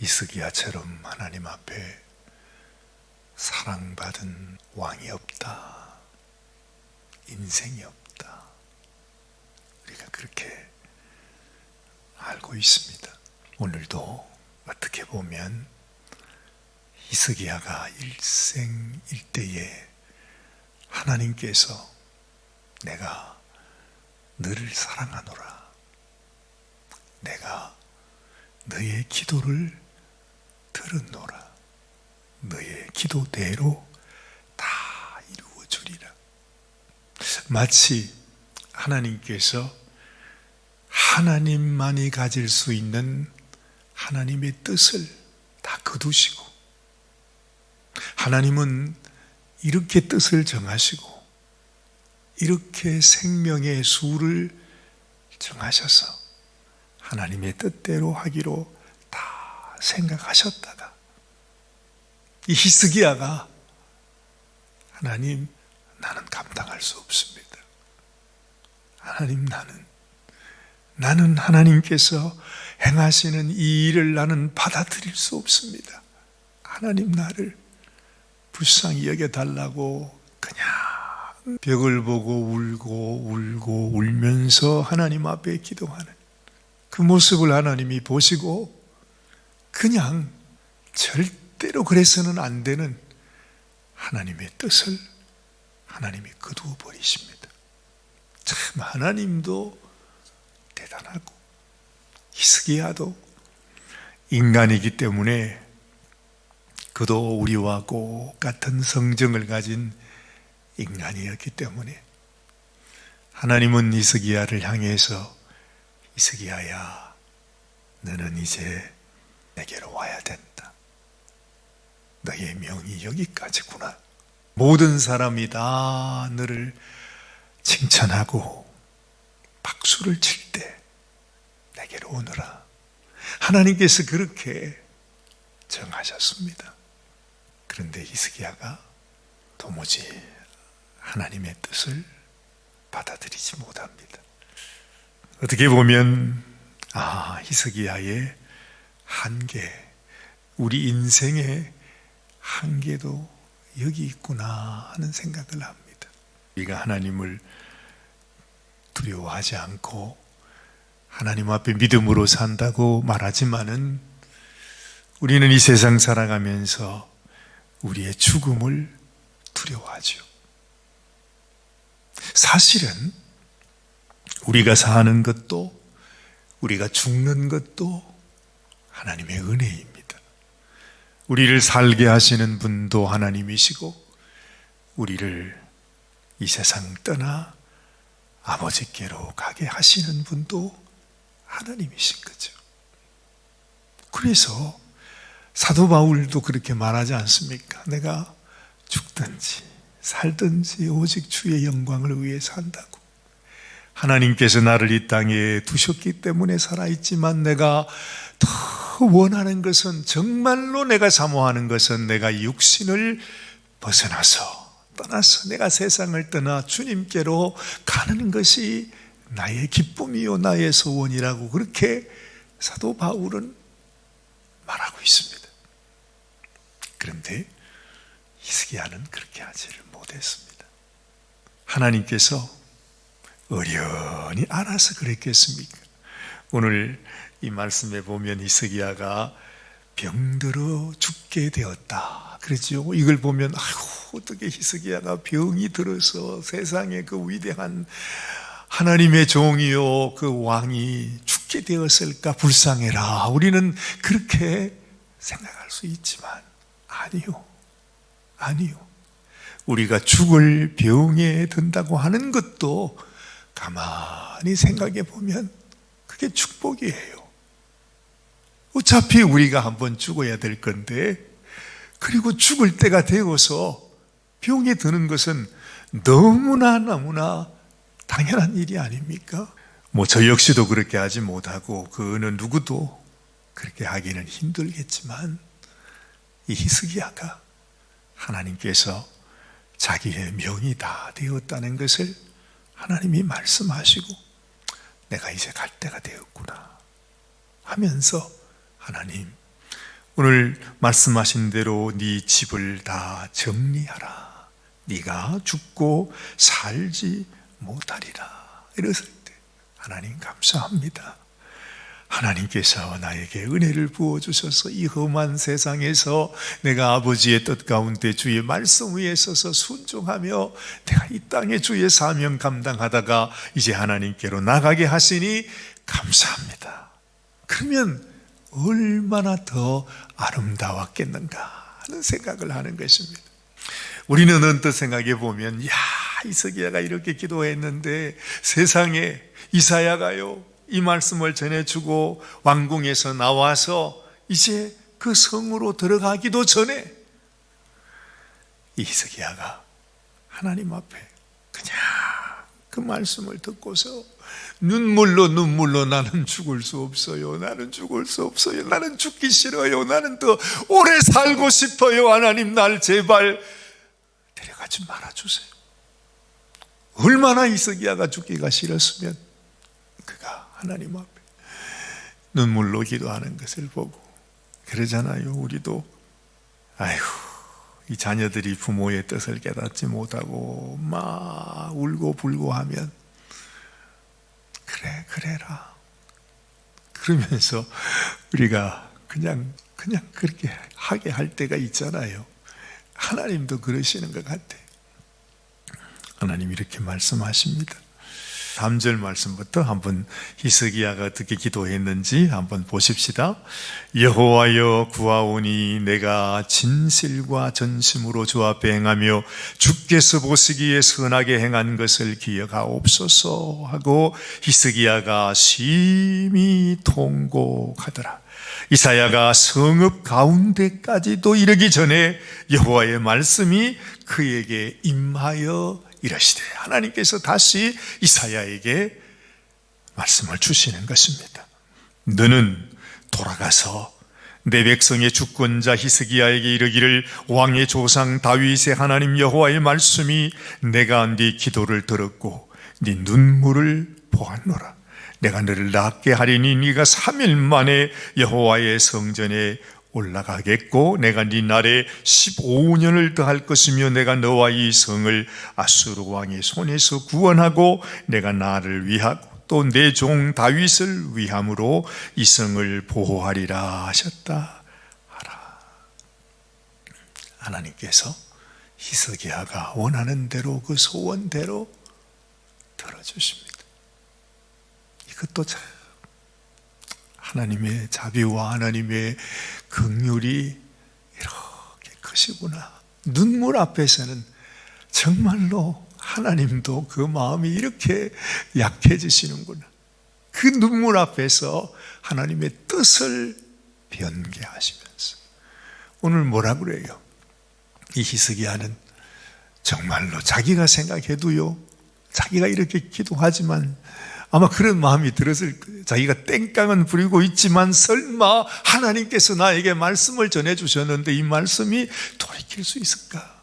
히스기야처럼 하나님 앞에 사랑받은 왕이 없다, 인생이 없다, 우리가 그렇게 알고 있습니다. 오늘도 어떻게 보면 히스기야가 일생일대에 하나님께서 내가 너를 사랑하노라, 내가 너의 기도를 들었노라, 너의 기도대로 다 이루어 주리라. 마치 하나님께서 하나님만이 가질 수 있는 하나님의 뜻을 다 거두시고, 하나님은 이렇게 뜻을 정하시고 이렇게 생명의 수를 정하셔서 하나님의 뜻대로 하기로 다 생각하셨다가 이 히스기야가 하나님, 나는 감당할 수 없습니다. 하나님, 나는 하나님께서 행하시는 이 일을 나는 받아들일 수 없습니다. 하나님, 나를 불쌍히 여겨달라고 그냥 벽을 보고 울고 울면서 하나님 앞에 기도하는 그 모습을 하나님이 보시고 그냥 절대로 그래서는 안 되는 하나님의 뜻을 하나님이 거두어 버리십니다. 참 하나님도 대단하고 히스기야도 인간이기 때문에 그도 우리와 똑같은 성정을 가진 인간이었기 때문에 하나님은 히스기야를 향해서 히스기야야, 너는 이제 내게로 와야 된다. 너의 명이 여기까지구나. 모든 사람이 다 너를 칭찬하고 박수를 칠 때 내게로 오너라. 하나님께서 그렇게 정하셨습니다. 그런데 히스기야가 도무지 하나님의 뜻을 받아들이지 못합니다. 어떻게 보면 히스기야의 한계, 우리 인생의 한계도 여기 있구나 하는 생각을 합니다. 우리가 하나님을 두려워하지 않고 하나님 앞에 믿음으로 산다고 말하지만은 우리는 이 세상 살아가면서 우리의 죽음을 두려워하죠. 사실은 우리가 사는 것도 우리가 죽는 것도 하나님의 은혜입니다. 우리를 살게 하시는 분도 하나님이시고 우리를 이 세상 떠나 아버지께로 가게 하시는 분도 하나님이신 거죠. 그래서 사도 바울도 그렇게 말하지 않습니까? 내가 죽든지 살든지 오직 주의 영광을 위해 산다고. 하나님께서 나를 이 땅에 두셨기 때문에 살아있지만 내가 더 원하는 것은, 정말로 내가 사모하는 것은 내가 육신을 떠나서 내가 세상을 떠나 주님께로 가는 것이 나의 기쁨이요 나의 소원이라고 그렇게 사도 바울은 말하고 있습니다. 그런데 히스기야는 그렇게 하지를 못했습니다. 하나님께서 어련히 알아서 그랬겠습니까? 오늘 이 말씀에 보면 히스기야가 병들어 죽게 되었다 그랬죠. 이걸 보면 어떻게 히스기야가 병이 들어서 세상에 그 위대한 하나님의 종이요 그 왕이 죽게 되었을까, 불쌍해라. 우리는 그렇게 생각할 수 있지만 아니요. 우리가 죽을 병에 든다고 하는 것도 가만히 생각해 보면 그게 축복이에요. 어차피 우리가 한번 죽어야 될 건데, 그리고 죽을 때가 되어서 병에 드는 것은 너무나 당연한 일이 아닙니까? 저 역시도 그렇게 하지 못하고 그 어느 누구도 그렇게 하기는 힘들겠지만 이 히스기야가 하나님께서 자기의 명이 다 되었다는 것을 하나님이 말씀하시고 내가 이제 갈 때가 되었구나 하면서 하나님, 오늘 말씀하신 대로 네 집을 다 정리하라. 네가 죽고 살지 못하리라. 이랬을 때 하나님 감사합니다. 하나님께서 나에게 은혜를 부어주셔서 이 험한 세상에서 내가 아버지의 뜻 가운데 주의 말씀 위에 서서 순종하며 내가 이 땅에 주의 사명 감당하다가 이제 하나님께로 나가게 하시니 감사합니다. 그러면 얼마나 더 아름다웠겠는가 하는 생각을 하는 것입니다. 우리는 언뜻 생각해 보면 이스기야가 이렇게 기도했는데 세상에 이사야가요 이 말씀을 전해주고 왕궁에서 나와서 이제 그 성으로 들어가기도 전에 이스기야가 하나님 앞에 그냥 그 말씀을 듣고서 눈물로 나는 죽을 수 없어요. 나는 죽을 수 없어요. 나는 죽기 싫어요. 나는 더 오래 살고 싶어요. 하나님 날 제발 데려가지 말아주세요. 얼마나 이스기야가 죽기가 싫었으면 그가 하나님 앞에 눈물로 기도하는 것을 보고 그러잖아요. 우리도 아이고 이 자녀들이 부모의 뜻을 깨닫지 못하고 막 울고 불고 하면 그래라 그러면서 우리가 그냥 그렇게 하게 할 때가 있잖아요. 하나님도 그러시는 것 같아요. 하나님 이렇게 말씀하십니다. 3절 말씀부터 한번 히스기야가 어떻게 기도했는지 한번 보십시다. 여호와여 구하오니 내가 진실과 전심으로 주 앞에 행하며 주께서 보시기에 선하게 행한 것을 기억하옵소서 하고 히스기야가 심히 통곡하더라. 이사야가 성읍 가운데까지도 이르기 전에 여호와의 말씀이 그에게 임하여 이러시되 하나님께서 다시 이사야에게 말씀을 주시는 것입니다. 너는 돌아가서 내 백성의 주권자 히스기야에게 이르기를 왕의 조상 다윗의 하나님 여호와의 말씀이 내가 네 기도를 들었고 네 눈물을 보았노라. 내가 너를 낫게 하리니 네가 3일 만에 여호와의 성전에 올라가겠고 내가 네 날에 15년을 더할 것이며 내가 너와 이 성을 아수르 왕의 손에서 구원하고 내가 나를 위하고 또 내 종 다윗을 위함으로 이 성을 보호하리라 하셨다 하라. 하나님께서 히스기야가 원하는 대로 그 소원대로 들어주십니다. 이것도 참 하나님의 자비와 하나님의 긍휼이 이렇게 크시구나. 눈물 앞에서는 정말로 하나님도 그 마음이 이렇게 약해지시는구나. 그 눈물 앞에서 하나님의 뜻을 변개하시면서 오늘 뭐라 그래요? 이 히스기야는 정말로 자기가 생각해도요, 자기가 이렇게 기도하지만 아마 그런 마음이 들었을 거예요. 자기가 땡깡은 부리고 있지만 설마 하나님께서 나에게 말씀을 전해주셨는데 이 말씀이 돌이킬 수 있을까?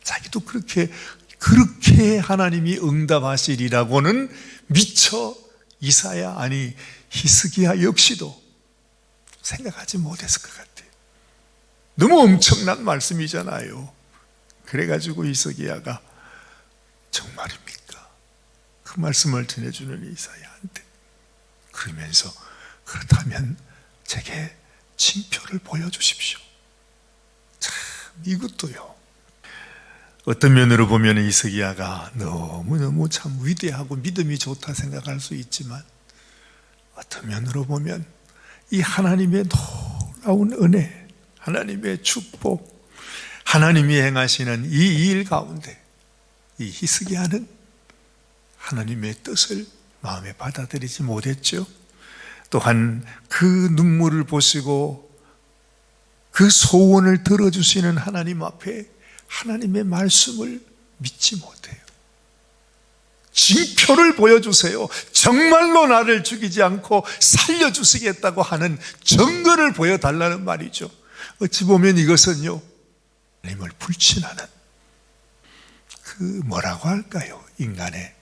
자기도 그렇게 하나님이 응답하시리라고는 미처 이사야 아니 히스기야 역시도 생각하지 못했을 것 같아요. 너무 엄청난 말씀이잖아요. 그래가지고 히스기야가 정말입니까? 그 말씀을 전해주는 이사야한테 그러면서 그렇다면 제게 징표를 보여주십시오. 참 이것도요, 어떤 면으로 보면 히스기야가 너무너무 참 위대하고 믿음이 좋다 생각할 수 있지만 어떤 면으로 보면 이 하나님의 놀라운 은혜, 하나님의 축복, 하나님이 행하시는 이 일 가운데 이 히스기야는 하나님의 뜻을 마음에 받아들이지 못했죠. 또한 그 눈물을 보시고 그 소원을 들어주시는 하나님 앞에 하나님의 말씀을 믿지 못해요. 징표를 보여주세요. 정말로 나를 죽이지 않고 살려주시겠다고 하는 증거를 보여달라는 말이죠. 어찌 보면 이것은요, 하나님을 불신하는 그 뭐라고 할까요? 인간의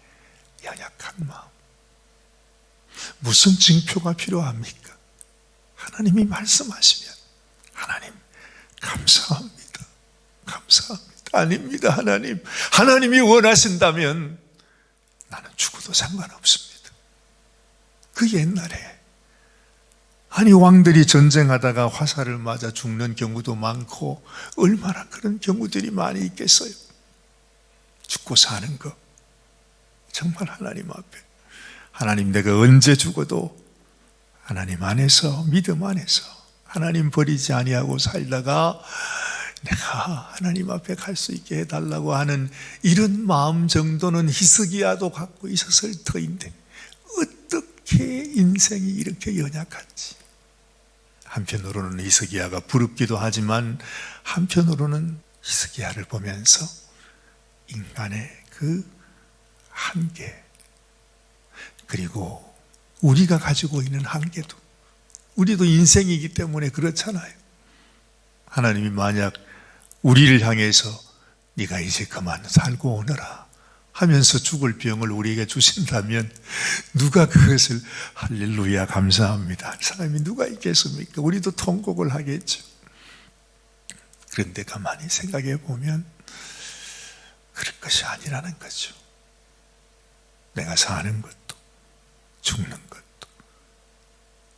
연약한 마음. 무슨 징표가 필요합니까? 하나님이 말씀하시면 하나님 감사합니다. 감사합니다. 아닙니다. 하나님이 원하신다면 나는 죽어도 상관없습니다. 그 옛날에 왕들이 전쟁하다가 화살을 맞아 죽는 경우도 많고 얼마나 그런 경우들이 많이 있겠어요. 죽고 사는 거 정말 하나님 앞에, 하나님 내가 언제 죽어도 하나님 안에서, 믿음 안에서 하나님 버리지 아니하고 살다가 내가 하나님 앞에 갈 수 있게 해달라고 하는 이런 마음 정도는 히스기야도 갖고 있었을 터인데 어떻게 인생이 이렇게 연약한지. 한편으로는 히스기야가 부럽기도 하지만 한편으로는 히스기야를 보면서 인간의 그 한계, 그리고 우리가 가지고 있는 한계도, 우리도 인생이기 때문에 그렇잖아요. 하나님이 만약 우리를 향해서 네가 이제 그만 살고 오너라 하면서 죽을 병을 우리에게 주신다면 누가 그것을 할렐루야 감사합니다 할 사람이 누가 있겠습니까? 우리도 통곡을 하겠죠. 그런데 가만히 생각해 보면 그럴 것이 아니라는 거죠. 내가 사는 것도 죽는 것도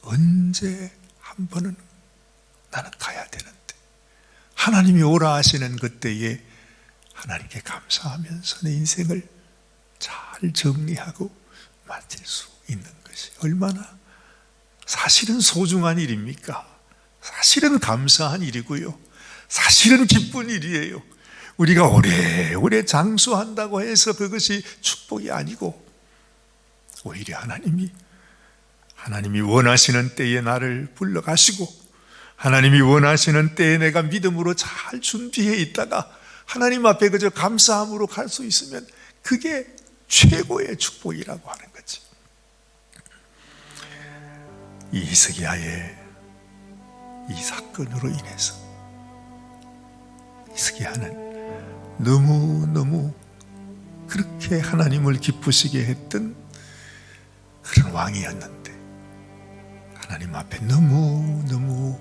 언제 한 번은 나는 가야 되는데 하나님이 오라 하시는 그때에 하나님께 감사하면서 내 인생을 잘 정리하고 마칠 수 있는 것이 얼마나 사실은 소중한 일입니까? 사실은 감사한 일이고요, 사실은 기쁜 일이에요. 우리가 오래오래 장수한다고 해서 그것이 축복이 아니고 오히려 하나님이 원하시는 때에 나를 불러가시고 하나님이 원하시는 때에 내가 믿음으로 잘 준비해 있다가 하나님 앞에 그저 감사함으로 갈 수 있으면 그게 최고의 축복이라고 하는 거지. 이 히스기야의 이 사건으로 인해서 히스기야는 너무너무 그렇게 하나님을 기쁘시게 했던 그런 왕이었는데 하나님 앞에 너무너무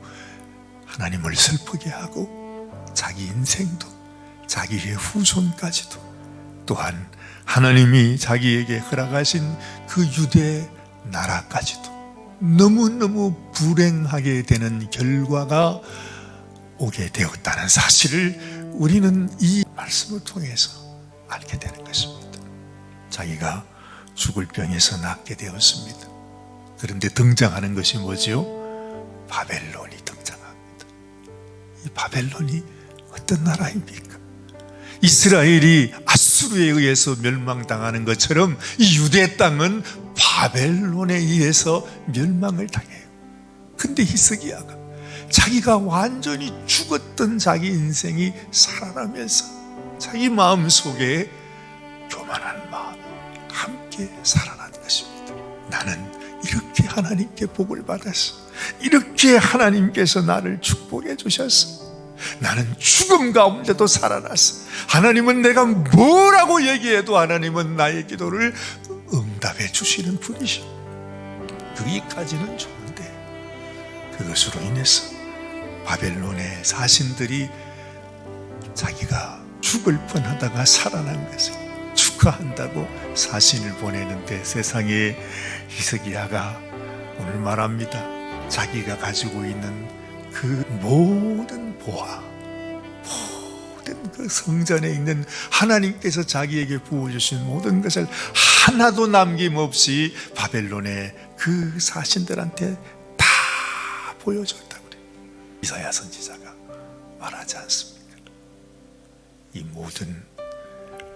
하나님을 슬프게 하고 자기 인생도 자기의 후손까지도 또한 하나님이 자기에게 허락하신 그 유대 나라까지도 너무너무 불행하게 되는 결과가 오게 되었다는 사실을 우리는 이 말씀을 통해서 알게 되는 것입니다. 자기가 죽을 병에서 낫게 되었습니다. 그런데 등장하는 것이 뭐죠? 바벨론이 등장합니다. 이 바벨론이 어떤 나라입니까? 이스라엘이 아수르에 의해서 멸망당하는 것처럼 이 유대 땅은 바벨론에 의해서 멸망을 당해요. 근데 히스기야가 자기가 완전히 죽었던 자기 인생이 살아나면서 자기 마음속에 교만한 마음이 함께 살아난 것입니다. 나는 이렇게 하나님께 복을 받았어. 이렇게 하나님께서 나를 축복해 주셨어. 나는 죽음 가운데도 살아났어. 하나님은 내가 뭐라고 얘기해도 하나님은 나의 기도를 응답해 주시는 분이셔. 거기까지는 좋은데 그것으로 인해서 바벨론의 사신들이 자기가 죽을 뻔하다가 살아난 것을 축하한다고 사신을 보내는데 세상에 히스기야가 오늘 말합니다. 자기가 가지고 있는 그 모든 보화, 모든 그 성전에 있는 하나님께서 자기에게 부어주신 모든 것을 하나도 남김없이 바벨론의 그 사신들한테 다 보여줬다고 그래요. 이사야 선지자가 말하지 않습니까? 이 모든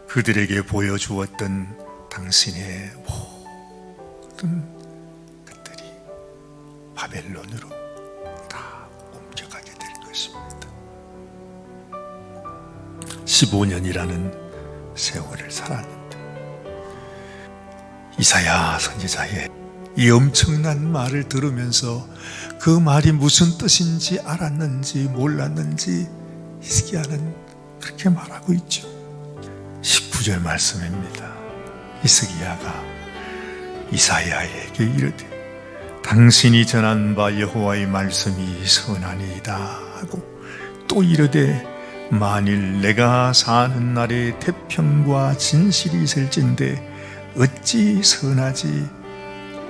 그들에게 보여주었던 당신의 모든 것들이 바벨론으로 다 옮겨가게 될 것입니다. 15년이라는 세월을 살았는데 이사야 선지자의 이 엄청난 말을 들으면서 그 말이 무슨 뜻인지 알았는지 몰랐는지 히스기야는 그렇게 말하고 있죠. 19절 말씀입니다. 히스기야가 이사야에게 이르되 당신이 전한 바 여호와의 말씀이 선하니이다 하고 또 이르되 만일 내가 사는 날에 태평과 진실이 있을진데 어찌 선하지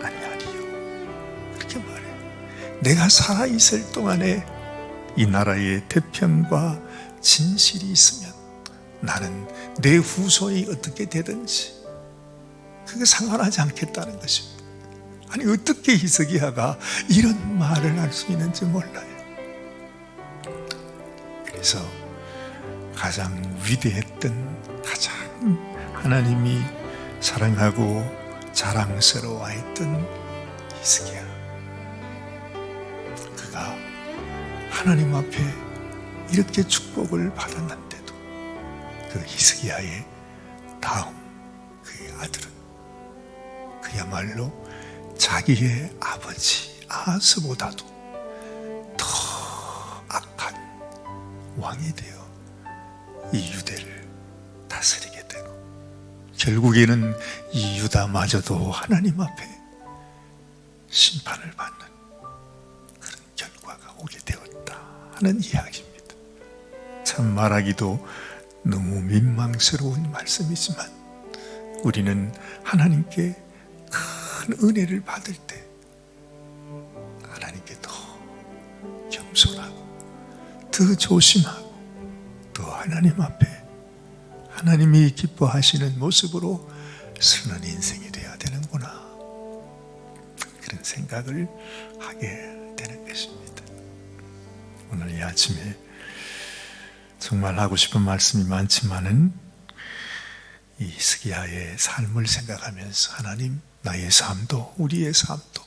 아니하리요. 그렇게 말해. 내가 살아있을 동안에 이 나라에 태평과 진실이 있으면 나는 내 후손이 어떻게 되든지 그게 상관하지 않겠다는 것입니다. 아니 어떻게 히스기야가 이런 말을 할 수 있는지 몰라요. 그래서 가장 위대했던, 가장 하나님이 사랑하고 자랑스러워했던 히스기야, 그가 하나님 앞에 이렇게 축복을 받았는데도 그 히스기야의 다음 그의 아들은 그야말로 자기의 아버지 아하스보다도 더 악한 왕이 되어 이 유대를 다스리게 되고 결국에는 이 유다마저도 하나님 앞에 심판을 받는 그런 결과가 오게 되었다 하는 이야기입니다. 참 말하기도 너무 민망스러운 말씀이지만 우리는 하나님께 큰 은혜를 받을 때 하나님께 더 겸손하고 더 조심하고 또 하나님 앞에 하나님이 기뻐하시는 모습으로 서는 인생이 되어야 되는구나, 그런 생각을 하게 되는 것입니다. 오늘 이 아침에 정말 하고 싶은 말씀이 많지만은 이 히스기야의 삶을 생각하면서 하나님, 나의 삶도 우리의 삶도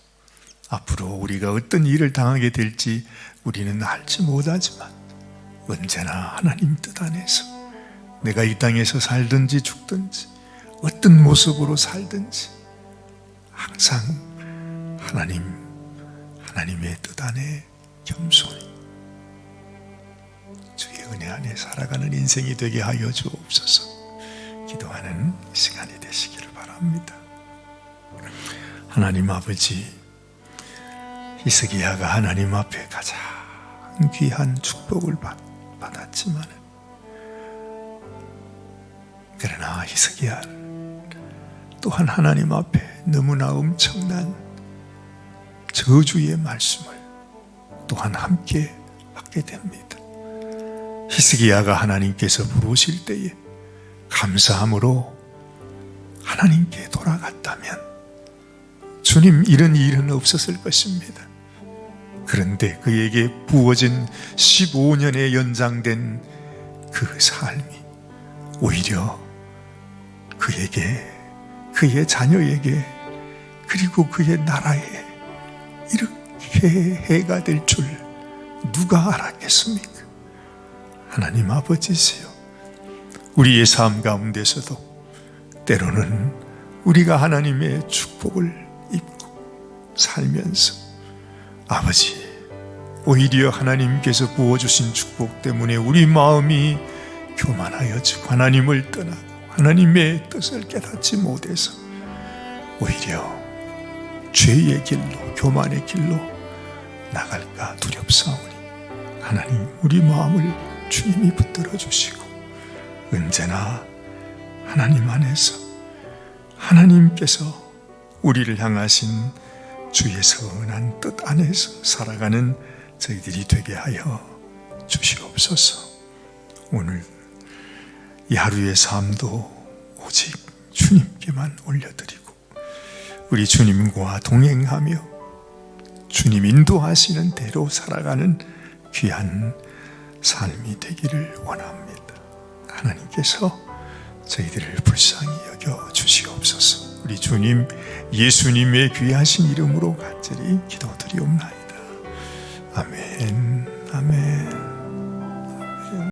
앞으로 우리가 어떤 일을 당하게 될지 우리는 알지 못하지만 언제나 하나님 뜻 안에서 내가 이 땅에서 살든지 죽든지 어떤 모습으로 살든지 항상 하나님의 뜻 안에 겸손히 주의 은혜 안에 살아가는 인생이 되게 하여 주옵소서. 기도하는 시간이 되시기를 바랍니다. 하나님 아버지, 히스기야가 하나님 앞에 가장 귀한 축복을 받았지만 그러나 히스기야는 또한 하나님 앞에 너무나 엄청난 저주의 말씀을 또한 함께 받게 됩니다. 히스기야가 하나님께서 부르실 때에 감사함으로 하나님께 돌아갔다면 주님, 이런 일은 없었을 것입니다. 그런데 그에게 부어진 15년의 연장된 그 삶이 오히려 그에게, 그의 자녀에게, 그리고 그의 나라에 이렇게 해가 될 줄 누가 알았겠습니까? 하나님 아버지시여, 우리의 삶 가운데서도 때로는 우리가 하나님의 축복을 입고 살면서 아버지, 오히려 하나님께서 부어주신 축복 때문에 우리 마음이 교만하여지고 하나님을 떠나고 하나님의 뜻을 깨닫지 못해서 오히려 죄의 길로, 교만의 길로 나갈까 두렵사오니 하나님, 우리 마음을 주님이 붙들어 주시고 언제나 하나님 안에서 하나님께서 우리를 향하신 주의 선한 뜻 안에서 살아가는 저희들이 되게 하여 주시옵소서. 오늘 이 하루의 삶도 오직 주님께만 올려드리고 우리 주님과 동행하며 주님 인도하시는 대로 살아가는 귀한 삶이 되기를 원합니다. 하나님께서 저희들을 불쌍히 여겨 주시옵소서. 우리 주님 예수님의 귀하신 이름으로 간절히 기도드리옵나이다.